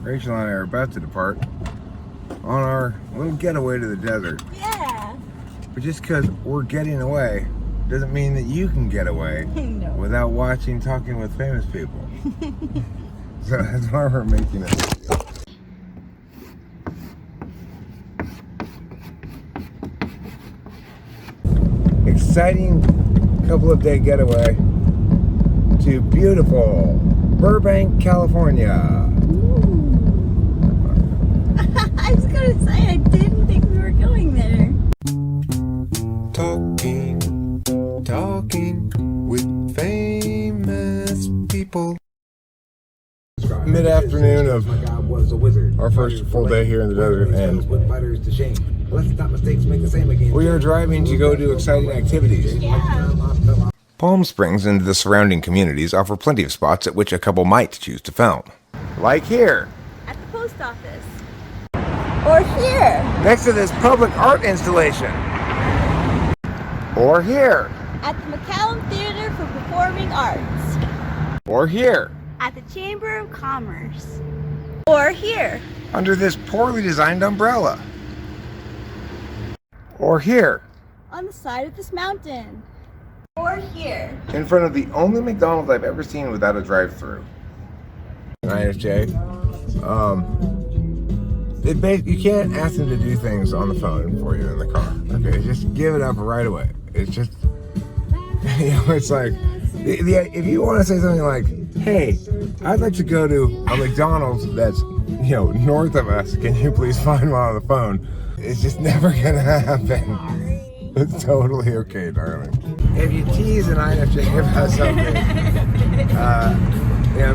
Rachel and I are about to depart on our little getaway to the desert. Yeah. But just because we're getting away doesn't mean that you can get away No. without watching Talking with Famous People. So that's why we're making it. Exciting couple of day getaway to beautiful Burbank, California. I was gonna say, I didn't think we were going there. Talking with famous people. Mid-afternoon of our first full day here in the desert, and we are driving to go do exciting activities. Yeah. Palm Springs and the surrounding communities offer plenty of spots at which a couple might choose to film. Like here, At the post office. Or here. next to this public art installation. Or here. At the McCallum Theater for Performing Arts. Or here. At the Chamber of Commerce. Or here. Under this poorly designed umbrella. Or here. On the side of this mountain. Or here. In front of the only McDonald's I've ever seen without a drive-thru. An ISJ. You can't ask them to do things on the phone for you in the car. Okay, just give it up right away. It's just, it's like, if you want to say something like, hey, I'd like to go to a McDonald's that's, north of us. Can you please find one on the phone? It's just never gonna happen. It's totally okay, darling. If you tease an INFJ about something,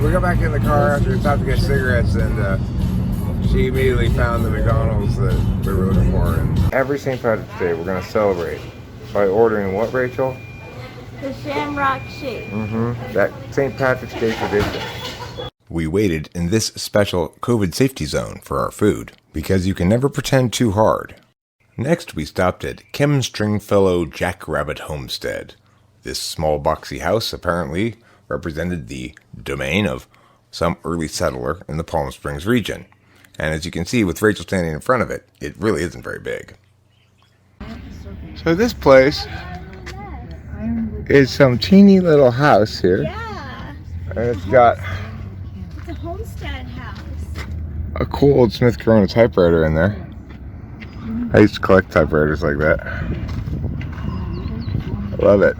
we go back in the car after we stopped to get cigarettes, and she immediately found the McDonald's that we were looking for. And every St. Patrick's Day, we're gonna celebrate by ordering what, Rachel? The Shamrock Shake. That St. Patrick's Day tradition. We waited in this special COVID safety zone for our food, because you can never pretend too hard. Next, we stopped at Kim Stringfellow Jackrabbit Homestead. This small boxy house apparently represented the domain of some early settler in the Palm Springs region. And as you can see with Rachel standing in front of it, it really isn't very big. So this place is some teeny little house here. Yeah. And it's got It's a homestead house. a cool old Smith Corona typewriter in there. I used to collect typewriters like that. I love it.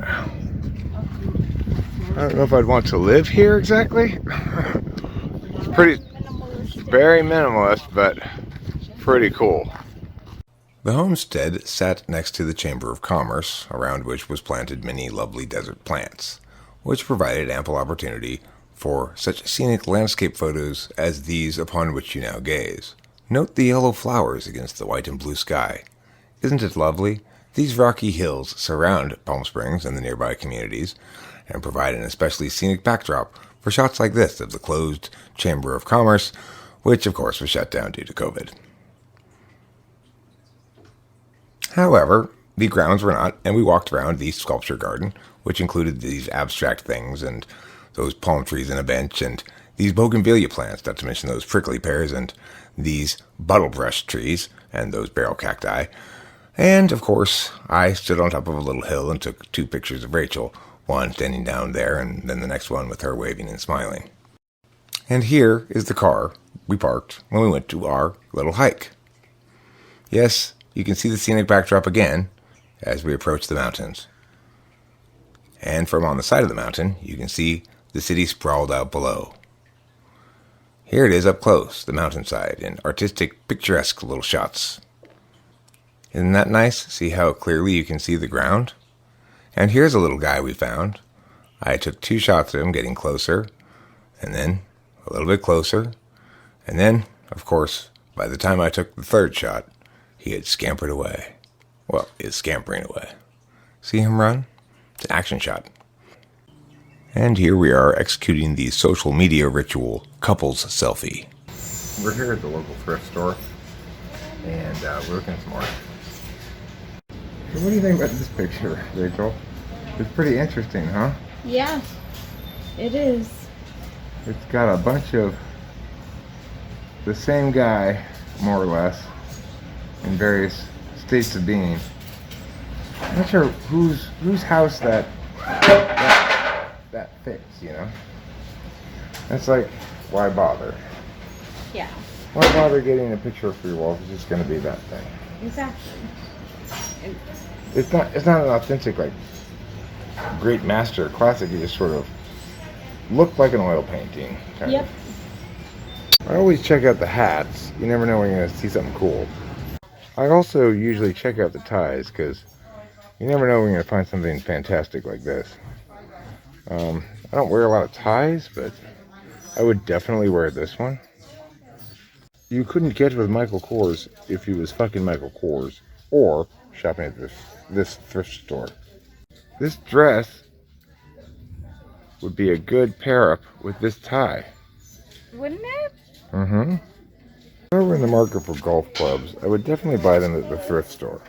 I don't know if I'd want to live here exactly. It's very minimalist, but pretty cool. The homestead sat next to the Chamber of Commerce, around which was planted many lovely desert plants, which provided ample opportunity for such scenic landscape photos as these upon which you now gaze. Note the yellow flowers against the white and blue sky. Isn't it lovely? These rocky hills surround Palm Springs and the nearby communities, and provide an especially scenic backdrop for shots like this of the closed Chamber of Commerce, which of course was shut down due to COVID. However, the grounds were not, and we walked around the sculpture garden, which included these abstract things and those palm trees and a bench and these bougainvillea plants, not to mention those prickly pears and these buttlebrush trees and those barrel cacti. And, of course, I stood on top of a little hill and took 2 pictures of Rachel, one standing down there and then the next one with her waving and smiling. And here is the car we parked when we went to our little hike. Yes, you can see the scenic backdrop again as we approach the mountains. And from on the side of the mountain, you can see the city sprawled out below. Here it is up close, the mountainside, in artistic, picturesque little shots. Isn't that nice? See how clearly you can see the ground? And here's a little guy we found. I took 2 shots of him getting closer, and then a little bit closer, and then, of course, by the time I took the 3rd shot, he had scampered away. Well, is scampering away. See him run? It's an action shot. And here we are executing the social media ritual couples selfie. We're here at the local thrift store, and we're looking at some art. So what do you think about this picture, Rachel? It's pretty interesting, huh? Yeah, it is. It's got a bunch of the same guy, more or less, in various states of being. I'm not sure whose house that fits, you know? It's like, why bother? Yeah. Why bother getting a picture for your wall if it's just going to be that thing? Exactly. It's not an authentic, like, great master classic. It just sort of looked like an oil painting. Yep. I always check out the hats. You never know when you're going to see something cool. I also usually check out the ties because you never know when you're going to find something fantastic like this. I don't wear a lot of ties, but I would definitely wear this one. You couldn't get with Michael Kors if he was fucking Michael Kors or shopping at this thrift store. This dress would be a good pair up with this tie. Wouldn't it? Mm-hmm. If I were in the market for golf clubs, I would definitely buy them at the thrift store.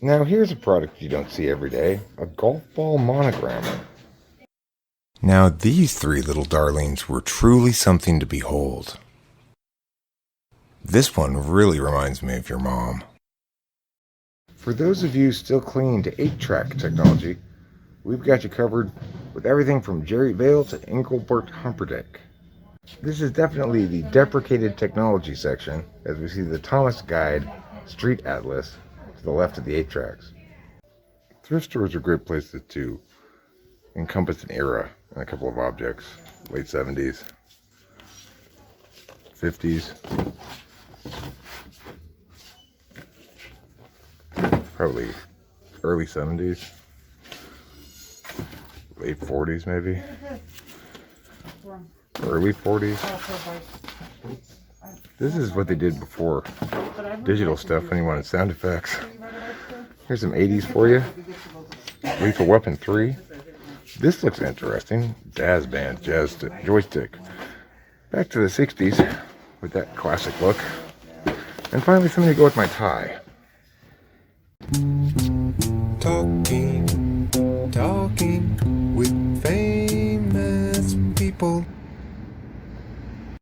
Now here's a product you don't see every day, a golf ball monogrammer. Now these three little darlings were truly something to behold. This one really reminds me of your mom. For those of you still clinging to 8-track technology, we've got you covered with everything from Jerry Vale to Engelbert Humperdinck. This is definitely the deprecated technology section, as we see the Thomas Guide Street Atlas to the left of the 8-tracks. Thrift stores are great places to encompass an era and a couple of objects. Late 70s, 50s, probably early 70s, late 40s maybe, early 40s. This is what they did before digital stuff when you wanted sound effects. Here's some 80s for you. Lethal Weapon 3. This looks interesting. Jazz band, joystick. Back to the 60s with that classic look. And finally something to go with my tie. Talking.